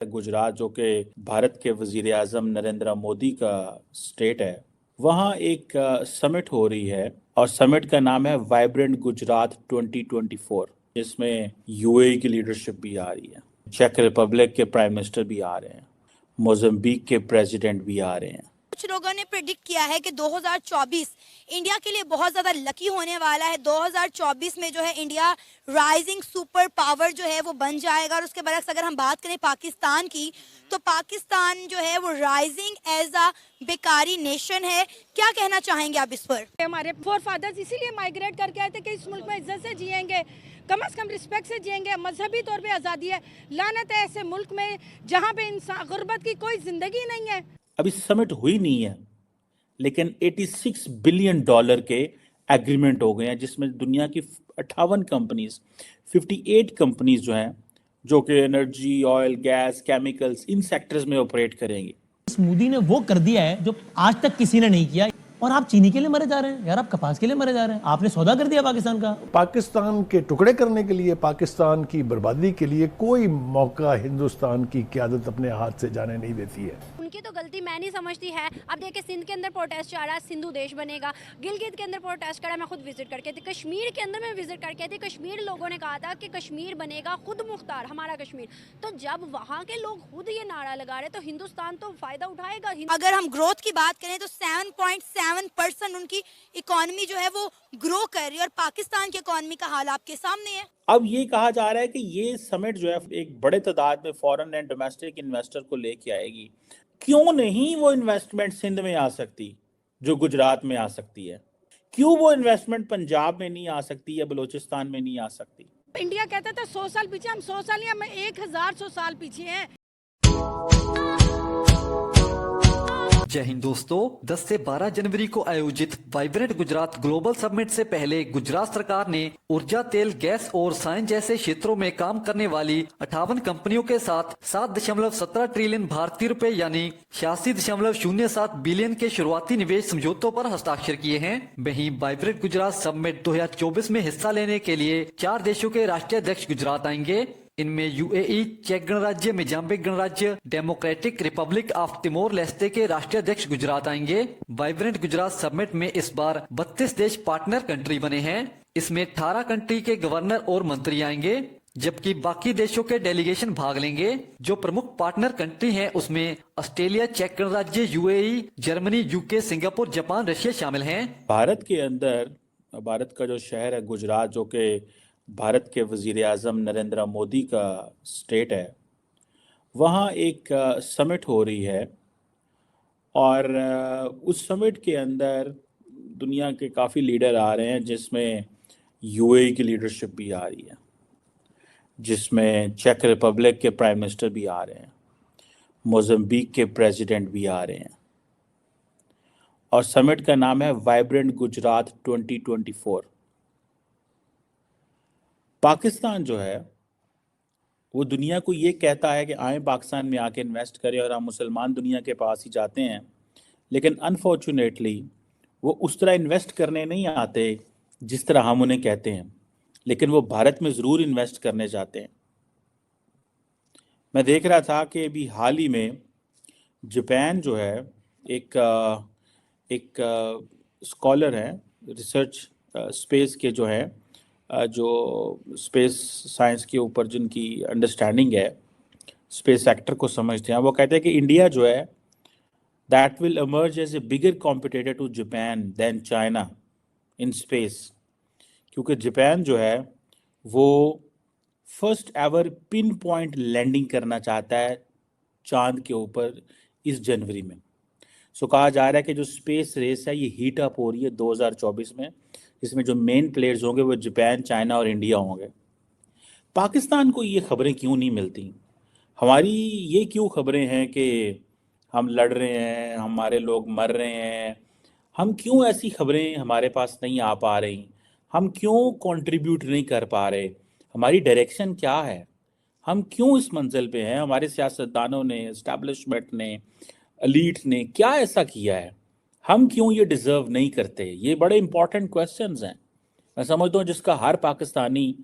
गुजरात जो कि भारत के वजीर आजम नरेंद्र मोदी का स्टेट है, वहाँ एक समिट हो रही है और समिट का नाम है वाइब्रेंट गुजरात 2024, जिसमें यूएई की लीडरशिप भी आ रही है, चेक रिपब्लिक के प्राइम मिनिस्टर भी आ रहे हैं, मोजाम्बिक के प्रेसिडेंट भी आ रहे हैं। कुछ लोगों ने प्रिडिक्ट किया है कि 2024 इंडिया के लिए बहुत ज़्यादा लकी होने वाला है। 2024 में जो है इंडिया राइजिंग सुपर पावर जो है वो बन जाएगा। और उसके बरक्स अगर हम बात करें पाकिस्तान की, तो पाकिस्तान जो है वो राइजिंग एज अ बेकारी नेशन है। क्या कहना चाहेंगे आप इस पर? हमारे फोर फादर्स इसीलिए माइग्रेट करके आए थे कि इस मुल्क में इज्जत से जिएंगे, कम से कम रिस्पेक्ट से जिएंगे, मजहबी तौर पे आज़ादी है। लानत है ऐसे मुल्क में जहाँ पे इंसान गुर्बत की कोई जिंदगी नहीं है। अभी समिट हुई नहीं है, लेकिन 86 बिलियन डॉलर के एग्रीमेंट हो गए हैं, जिसमें दुनिया की 58 कंपनीज, 58 कंपनीज जो हैं, जो कि एनर्जी, ऑयल, गैस, केमिकल्स, इन सेक्टर्स में ऑपरेट करेंगी। मोदी ने वो कर दिया है जो आज तक किसी ने नहीं किया। और आप चीनी के लिए मरे जा रहे हैं यार, आप कपास के लिए मरे जा रहे हैं। आपने सौदा कर दिया पाकिस्तान का। पाकिस्तान के टुकड़े करने के लिए, पाकिस्तान की बर्बादी के लिए कोई मौका हिंदुस्तान की क़यादत अपने हाथ से जाने नहीं देती है। उनकी तो गलती मैं नहीं समझती है। अब देखिए सिंध के अंदर प्रोटेस्ट आ रहा है, सिंधु देश बनेगा। गिलगित के अंदर प्रोटेस्ट करा, मैं खुद विजिट करके थी। कश्मीर के अंदर मैं विजिट करके थी। कश्मीर लोगों ने कहा था कि कश्मीर बनेगा खुद मुख्तार, हमारा कश्मीर। तो जब वहाँ के लोग खुद ये नारा लगा रहे तो हिंदुस्तान तो फायदा उठाएगा। अगर हम ग्रोथ की बात करें तो 7.7% उनकी इकोनॉमी जो है वो ग्रो कर रही है, और पाकिस्तान की इकोनॉमी का हाल आपके सामने है। अब ये कहा जा रहा है कि ये समिट जो है एक बड़े तादाद में फॉरेन एंड डोमेस्टिक इन्वेस्टर को लेके आएगी। क्यों नहीं वो इन्वेस्टमेंट सिंध में आ सकती जो गुजरात में आ सकती है? क्यों वो इन्वेस्टमेंट पंजाब में नहीं आ सकती या बलूचिस्तान में नहीं आ सकती? इंडिया कहता था 100 साल पीछे, हम 100 साल या हम 1100 साल पीछे हैं। जय हिंद दोस्तों, 10 से 12 जनवरी को आयोजित वाइब्रेंट गुजरात ग्लोबल समिट से पहले गुजरात सरकार ने ऊर्जा, तेल, गैस और साइंस जैसे क्षेत्रों में काम करने वाली 58 कंपनियों के साथ 7.17 ट्रिलियन भारतीय रुपए यानी 86.07 बिलियन के शुरुआती निवेश समझौतों पर हस्ताक्षर किए हैं। वहीं वाइब्रेंट गुजरात समिट 2024 में हिस्सा लेने के लिए 4 देशों के राष्ट्रीय अध्यक्ष गुजरात आएंगे। इनमें यूएई, चेक गणराज्य, मोजाम्बिक गणराज्य, democratic Republic of Timor Leste के राष्ट्रीय अध्यक्ष गुजरात आएंगे। वाइब्रेंट गुजरात समिट में इस बार 32 देश पार्टनर कंट्री बने हैं। इसमें 18 कंट्री के गवर्नर और मंत्री आएंगे, जबकि बाकी देशों के डेलीगेशन भाग लेंगे। जो प्रमुख पार्टनर कंट्री हैं उसमें ऑस्ट्रेलिया, चेक गणराज्य, UAE, Germany, UK, Singapore, Japan, Russia शामिल हैं। भारत के अंदर, भारत का जो शहर है गुजरात, जो कि भारत के वजीर आजम नरेंद्र मोदी का स्टेट है, वहाँ एक समिट हो रही है और उस समिट के अंदर दुनिया के काफ़ी लीडर आ रहे हैं, जिसमें यूएई की लीडरशिप भी आ रही है, जिसमें चेक रिपब्लिक के प्राइम मिनिस्टर भी आ रहे हैं, मोजाम्बिक के प्रेसिडेंट भी आ रहे हैं। और समिट का नाम है वाइब्रेंट गुजरात 2024। पाकिस्तान जो है वो दुनिया को ये कहता है कि आए पाकिस्तान में आके इन्वेस्ट करें, और हम मुसलमान दुनिया के पास ही जाते हैं, लेकिन अनफॉर्चुनेटली वो उस तरह इन्वेस्ट करने नहीं आते जिस तरह हम उन्हें कहते हैं, लेकिन वो भारत में ज़रूर इन्वेस्ट करने जाते हैं। मैं देख रहा था कि अभी हाल ही में जापान जो है एक स्कॉलर है, रिसर्च स्पेस के जो हैं, जो स्पेस साइंस के ऊपर जिनकी अंडरस्टैंडिंग है, स्पेस सेक्टर को समझते हैं, वो कहते हैं कि इंडिया जो है that will emerge as a bigger competitor to Japan than China in space, क्योंकि जापान जो है वो first ever pinpoint landing करना चाहता है चांद के ऊपर इस जनवरी में। सो कहा जा रहा है कि जो स्पेस रेस है ये हीट अप हो रही है 2024 में, जिसमें जो मेन प्लेयर्स होंगे वो जापान, चाइना और इंडिया होंगे। पाकिस्तान को ये खबरें क्यों नहीं मिलती? हमारी ये क्यों खबरें हैं कि हम लड़ रहे हैं, हमारे लोग मर रहे हैं? हम क्यों ऐसी खबरें हमारे पास नहीं आ पा रही? हम क्यों कंट्रीब्यूट नहीं कर पा रहे? हमारी डायरेक्शन क्या है? हम क्यों इस मंजिल पे हैं? हमारे सियासतदानों ने, एस्टैब्लिशमेंट ने, एलीट ने क्या ऐसा किया है? हम क्यों ये डिज़र्व नहीं करते? ये बड़े इंपॉर्टेंट क्वेश्चंस हैं। मैं समझता हूँ जिसका हर पाकिस्तानी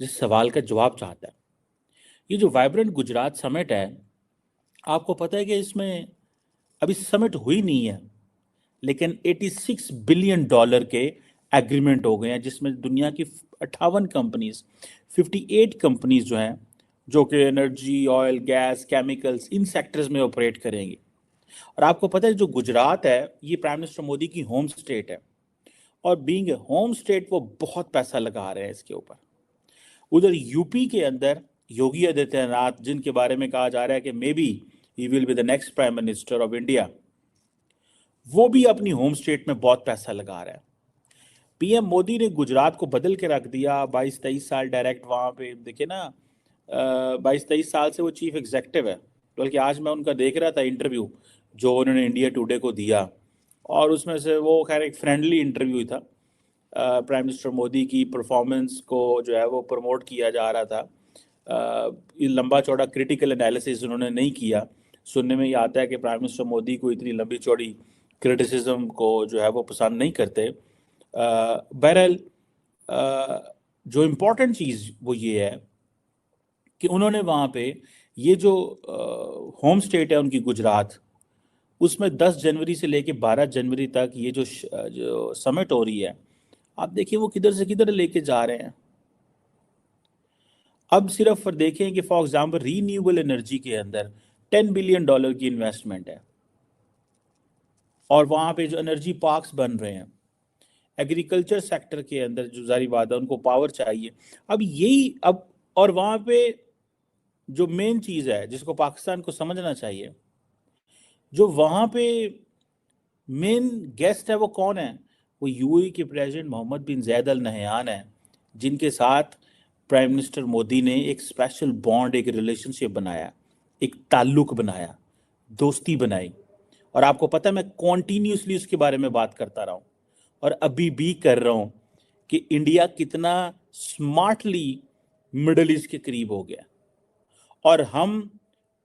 जिस सवाल का जवाब चाहता है। ये जो वाइब्रेंट गुजरात समिट है, आपको पता है कि इसमें अभी समिट हुई नहीं है, लेकिन 86 बिलियन डॉलर के एग्रीमेंट हो गए हैं, जिसमें दुनिया की 58 कंपनीज, 58 कंपनीज जो हैं, जो कि एनर्जी, ऑयल, गैस, केमिकल्स, इन सेक्टर्स में ऑपरेट करेंगे। और आपको पता है जो गुजरात है, ये प्राइम मिनिस्टर मोदी की होम स्टेट है, और बीइंग ए होम स्टेट वो बहुत पैसा लगा रहे हैं इसके ऊपर। उधर यूपी के अंदर योगी आदित्यनाथ, जिनके बारे में कहा जा रहा है कि may be he will be the next prime minister of India, वो भी अपनी होम स्टेट में बहुत पैसा लगा रहा है। पीएम मोदी ने गुजरात को बदल के रख दिया। 22-23 साल डायरेक्ट वहाँ पे देखिए ना, 22-23 साल से वो चीफ एग्जेक्टिव है। बल्कि आज मैं उनका देख रहा था इंटरव्यू जो उन्होंने इंडिया टुडे को दिया, और उसमें से वो खैर एक फ्रेंडली इंटरव्यू था। प्राइम मिनिस्टर मोदी की परफॉर्मेंस को जो है वो प्रमोट किया जा रहा था। ये लंबा चौड़ा क्रिटिकल एनालिसिस उन्होंने नहीं किया। सुनने में ये आता है कि प्राइम मिनिस्टर मोदी को इतनी लंबी चौड़ी क्रिटिसिज्म को जो है वो पसंद नहीं करते। बहरहाल जो इम्पोर्टेंट चीज़ वो ये है कि उन्होंने वहाँ पे ये जो होम स्टेट है उनकी गुजरात, उसमें 10 जनवरी से लेके 12 जनवरी तक ये जो समिट हो रही है, आप देखिए वो किधर से किधर लेके जा रहे हैं। अब सिर्फ देखें कि फॉर एग्जांपल रीन्यूएबल एनर्जी के अंदर 10 बिलियन डॉलर की इन्वेस्टमेंट है, और वहाँ पे जो एनर्जी पार्क्स बन रहे हैं, एग्रीकल्चर सेक्टर के अंदर जो जारी बात है उनको पावर चाहिए। अब यही अब, और वहाँ पे जो मेन चीज़ है जिसको पाकिस्तान को समझना चाहिए, जो वहाँ पे मेन गेस्ट है वो कौन है? वो यूएई के प्रेसिडेंट मोहम्मद बिन ज़ायद अल नहयान है, जिनके साथ प्राइम मिनिस्टर मोदी ने एक स्पेशल बॉन्ड, एक रिलेशनशिप बनाया, एक ताल्लुक बनाया, दोस्ती बनाई। और आपको पता है मैं कॉन्टीन्यूसली उसके बारे में बात करता रहा हूँ, और अभी भी कर रहा हूँ कि इंडिया कितना स्मार्टली मिडल ईस्ट के करीब हो गया। और हम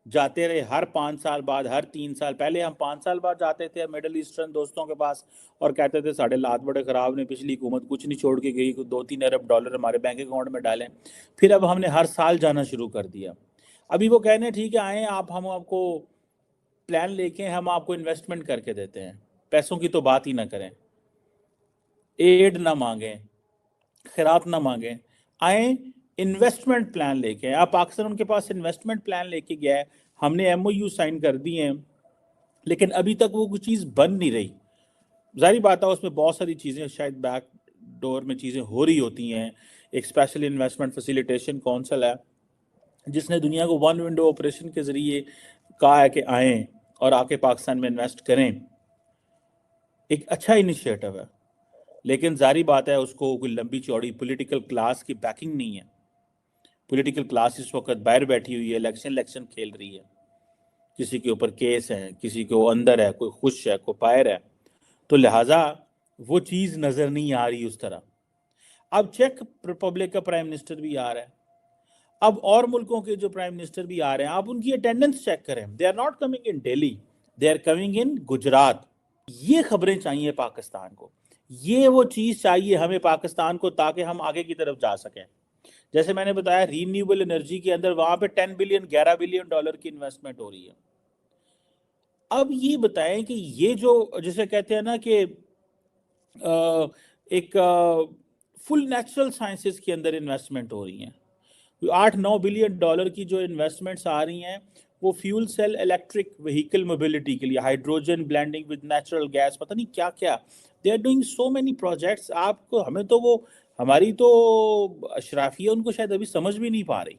जाते रहे हर 5 साल बाद, हर 3 साल, पहले हम 5 साल बाद जाते थे मिडल ईस्टर्न दोस्तों के पास और कहते थे साढ़े हालात बड़े ख़राब ने, पिछली हुकूमत कुछ नहीं छोड़ के गई, 2-3 अरब डॉलर हमारे बैंक अकाउंट में डालें। फिर अब हमने हर साल जाना शुरू कर दिया। अभी वो कहने ठीक है आएँ आप, हम आपको प्लान लेके हम आपको इन्वेस्टमेंट करके देते हैं, पैसों की तो बात ही ना करें, एड ना मांगें, खैरात ना मांगें, आए इन्वेस्टमेंट प्लान लेके आए। आप पाकिस्तान उनके पास इन्वेस्टमेंट प्लान लेके गया है, हमने एमओयू साइन कर दिए हैं, लेकिन अभी तक वो कुछ चीज़ बन नहीं रही। जाहिर बात है उसमें बहुत सारी चीज़ें शायद बैक डोर में चीज़ें हो रही होती हैं। एक स्पेशल इन्वेस्टमेंट फैसिलिटेशन काउंसिल है जिसने दुनिया को वन विंडो ऑपरेशन के ज़रिए कहा है कि आएँ और आके पाकिस्तान में इन्वेस्ट करें। एक अच्छा इनिशिएटिव है, लेकिन जारी बात है उसको कोई लंबी चौड़ी पॉलिटिकल क्लास की बैकिंग नहीं है। पॉलिटिकल क्लास इस वक्त बाहर बैठी हुई है, इलेक्शन खेल रही है, किसी के ऊपर केस है, किसी को अंदर है, कोई खुश है, कोई बाहर है, तो लिहाजा वो चीज़ नज़र नहीं आ रही उस तरह। अब चेक रिपब्लिक का प्राइम मिनिस्टर भी आ रहा है, अब और मुल्कों के जो प्राइम मिनिस्टर भी आ रहे हैं, आप उनकी अटेंडेंस चेक करें, they are not coming in Delhi, they are coming in Gujarat. ये खबरें चाहिए पाकिस्तान को, ये वो चीज़ चाहिए हमें पाकिस्तान को, ताकि हम आगे की तरफ जा सकें। जैसे मैंने बताया रीन्यूएबल एनर्जी के अंदर वहाँ पे 10 बिलियन 11 बिलियन डॉलर की इन्वेस्टमेंट हो रही है। अब ये बताएं कि ये जो जिसे कहते हैं ना कि एक फुल नेचुरल साइंसेस के अंदर इन्वेस्टमेंट हो रही हैं, 8-9 बिलियन डॉलर की जो इन्वेस्टमेंट्स आ रही हैं वो fuel cell electric vehicle mobility के लिए, hydrogen blending with natural gas, पता नहीं क्या क्या, they are doing so many projects. आपको हमें तो वो हमारी तो अशराफिया उनको शायद अभी समझ भी नहीं पा रही।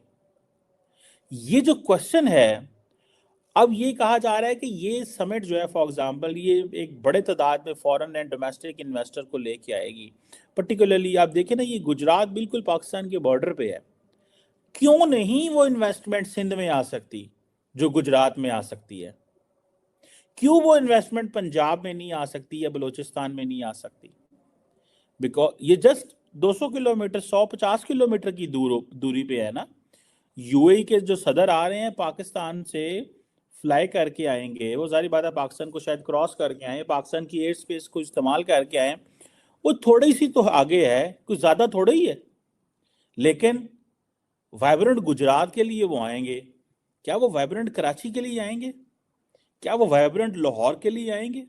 ये जो क्वेश्चन है, अब ये कहा जा रहा है कि ये समिट जो है फॉर एग्जांपल ये एक बड़े तादाद में फॉरेन एंड डोमेस्टिक इन्वेस्टर को लेके आएगी। पर्टिकुलरली आप देखें ना, ये गुजरात बिल्कुल पाकिस्तान के बॉर्डर पे है, क्यों नहीं वो इन्वेस्टमेंट सिंध में आ सकती जो गुजरात में आ सकती है? क्यों वो इन्वेस्टमेंट पंजाब में नहीं आ सकती या बलूचिस्तान में नहीं आ सकती? बिकॉज ये जस्ट 200 किलोमीटर 150 किलोमीटर की दूरी पे है ना। यूएई के जो सदर आ रहे हैं पाकिस्तान से फ्लाई करके आएंगे, वो सारी बात है पाकिस्तान को शायद क्रॉस करके आए, पाकिस्तान की एयर स्पेस को इस्तेमाल करके आए, वो थोड़ी सी तो आगे है, कुछ ज़्यादा थोड़ा ही है, लेकिन वाइब्रेंट गुजरात के लिए वो आएंगे, क्या वो वाइब्रेंट कराची के लिए आएंगे? क्या वो वाइब्रेंट लाहौर के लिए आएंगे?